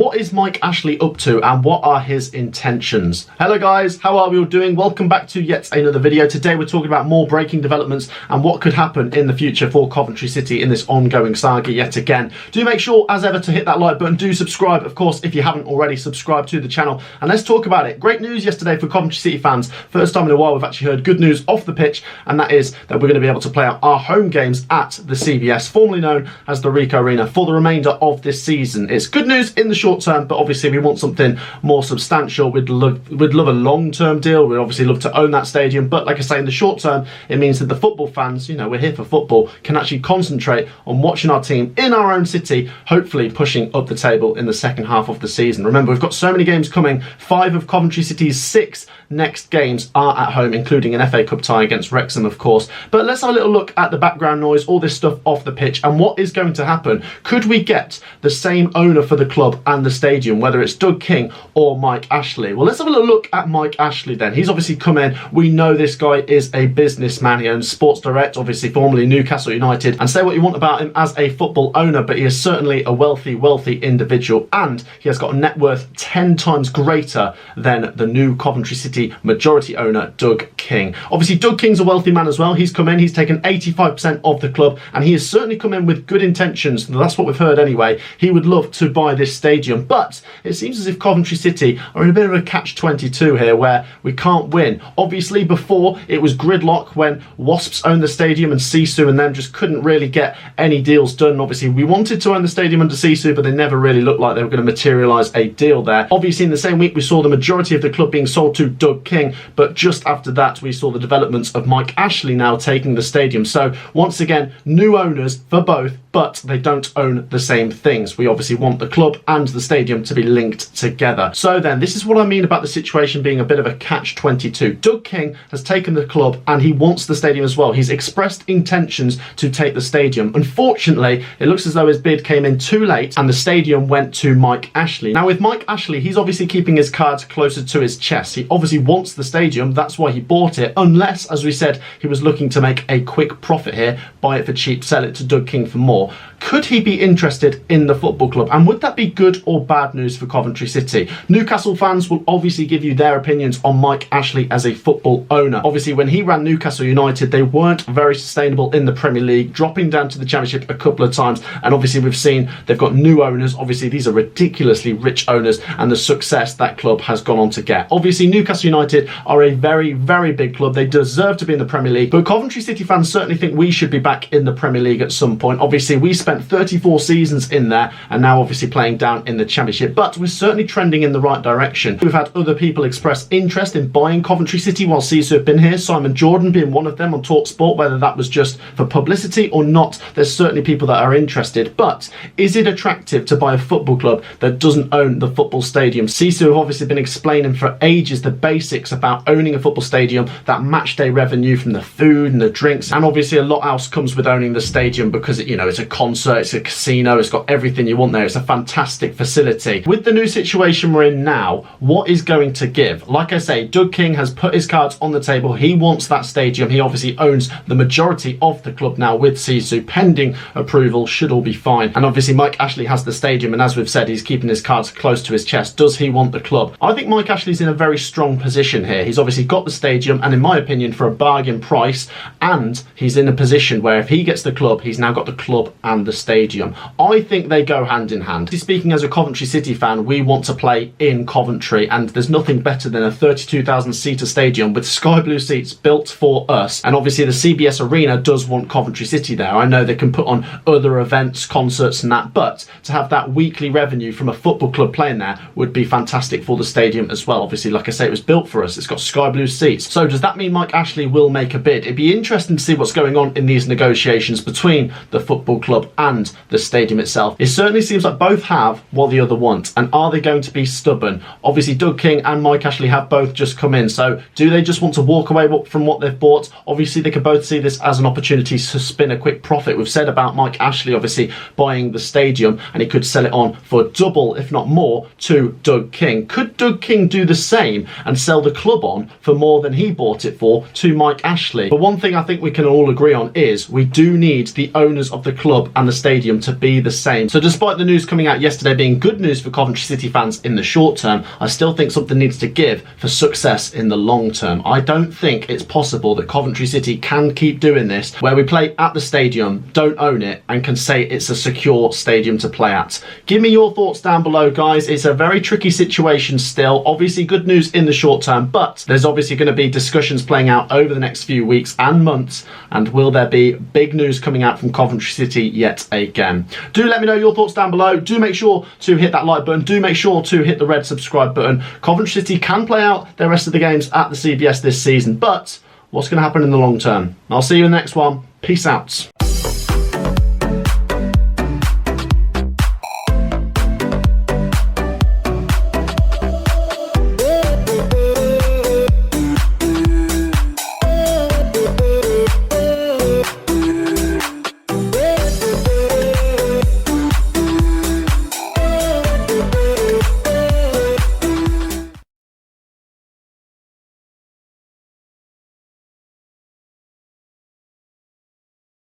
What is Mike Ashley up to and what are his intentions? Hello guys, how are we all doing? Welcome back to yet another video. Today we're talking about more breaking developments and what could happen in the future for Coventry City in this ongoing saga yet again. Do make sure as ever to hit that like button, do subscribe of course if you haven't already subscribed to the channel, and let's talk about it. Great news yesterday for Coventry City fans. First time in a while we've actually heard good news off the pitch, and that is that we're going to be able to play out our home games at the CBS, formerly known as the Ricoh Arena, for the remainder of this season. It's good news in the short term, but obviously we want something more substantial. We'd love a long-term deal. We'd obviously love to own that stadium, but like I say, in the short term it means that the football fans, you know, we're here for football, can actually concentrate on watching our team in our own city, hopefully pushing up the table in the second half of the season. Remember, we've got so many games coming. 5 of Coventry City's 6 next games are at home, including an FA Cup tie against Wrexham of course. But let's have a little look at the background noise, all this stuff off the pitch, and what is going to happen. Could we get the same owner for the club and the stadium, whether it's Doug King or Mike Ashley? Well, let's have a little look at Mike Ashley then. He's obviously come in. We know this guy is a businessman. He owns Sports Direct, obviously formerly Newcastle United, and say what you want about him as a football owner, but he is certainly a wealthy individual, and he has got a net worth 10 times greater than the new Coventry City majority owner, Doug King. Obviously Doug King's a wealthy man as well. He's come in, he's taken 85% of the club, and he has certainly come in with good intentions. That's what we've heard anyway. He would love to buy this stadium, but it seems as if Coventry City are in a bit of a catch-22 here where we can't win. Obviously before it was gridlock when Wasps owned the stadium and Sisu and them just couldn't really get any deals done. Obviously we wanted to own the stadium under Sisu, but they never really looked like they were going to materialise a deal there. Obviously in the same week we saw the majority of the club being sold to Doug King, but just after that we saw the developments of Mike Ashley now taking the stadium. So once again, new owners for both, but they don't own the same things. We obviously want the club and the stadium to be linked together. So then, this is what I mean about the situation being a bit of a catch-22. Doug King has taken the club and he wants the stadium as well. He's expressed intentions to take the stadium. Unfortunately, it looks as though his bid came in too late and the stadium went to Mike Ashley. Now with Mike Ashley, he's obviously keeping his cards closer to his chest. He obviously wants the stadium, that's why he bought it, unless, as we said, he was looking to make a quick profit here, buy it for cheap, sell it to Doug King for more. Could he be interested in the football club? And would that be good or bad news for Coventry City? Newcastle fans will obviously give you their opinions on Mike Ashley as a football owner. Obviously, when he ran Newcastle United, they weren't very sustainable in the Premier League, dropping down to the Championship a couple of times. And obviously, we've seen they've got new owners. Obviously, these are ridiculously rich owners, and the success that club has gone on to get. Obviously, Newcastle United are a very big club. They deserve to be in the Premier League, but Coventry City fans certainly think we should be back in the Premier League at some point. Obviously, we spent 34 seasons in there and now obviously playing down in the Championship, but we're certainly trending in the right direction. We've had other people express interest in buying Coventry City while Sisu have been here, Simon Jordan being one of them on TalkSport. Whether that was just for publicity or not, there's certainly people that are interested. But is it attractive to buy a football club that doesn't own the football stadium? Sisu have obviously been explaining for ages the basics about owning a football stadium, that match day revenue from the food and the drinks, and obviously a lot else comes with owning the stadium because it, you know, it's a concert, it's a casino, it's got everything you want there. It's a fantastic facility. With the new situation we're in now, what is going to give? Like I say, Doug King has put his cards on the table. He wants that stadium. He obviously owns the majority of the club now with Sisu. Pending approval, should all be fine. And obviously Mike Ashley has the stadium, and as we've said, he's keeping his cards close to his chest. Does he want the club? I think Mike Ashley's in a very strong position here. He's obviously got the stadium, and in my opinion for a bargain price, and he's in a position where if he gets the club, he's now got the club and the stadium. I think they go hand in hand. Speaking as a Coventry City fan, we want to play in Coventry, and there's nothing better than a 32,000 seater stadium with sky blue seats built for us. And obviously the CBS Arena does want Coventry City there. I know they can put on other events, concerts and that, but to have that weekly revenue from a football club playing there would be fantastic for the stadium as well. Obviously, like I say, it was built for us. It's got sky blue seats. So does that mean Mike Ashley will make a bid? It'd be interesting to see what's going on in these negotiations between the football club and the stadium itself. It certainly seems like both have what the other wants, and are they going to be stubborn? Obviously Doug King and Mike Ashley have both just come in, so do they just want to walk away from what they've bought? Obviously they could both see this as an opportunity to spin a quick profit. We've said about Mike Ashley obviously buying the stadium, and he could sell it on for double if not more to Doug King. Could Doug King do the same and sell the club on for more than he bought it for to Mike Ashley? But one thing I think we can all agree on is we do need the owners of the club and the stadium to be the same. So despite the news coming out yesterday being being good news for Coventry City fans in the short term, I still think something needs to give for success in the long term. I don't think it's possible that Coventry City can keep doing this, where we play at the stadium, don't own it, and can say it's a secure stadium to play at. Give me your thoughts down below, guys. It's a very tricky situation still. Obviously good news in the short term, but there's obviously going to be discussions playing out over the next few weeks and months, and will there be big news coming out from Coventry City yet again? Do let me know your thoughts down below. Do make sure to hit that like button. Do make sure to hit the red subscribe button. Coventry City can play out their rest of the games at the CBS this season, but what's going to happen in the long term? I'll see you in the next one. Peace out.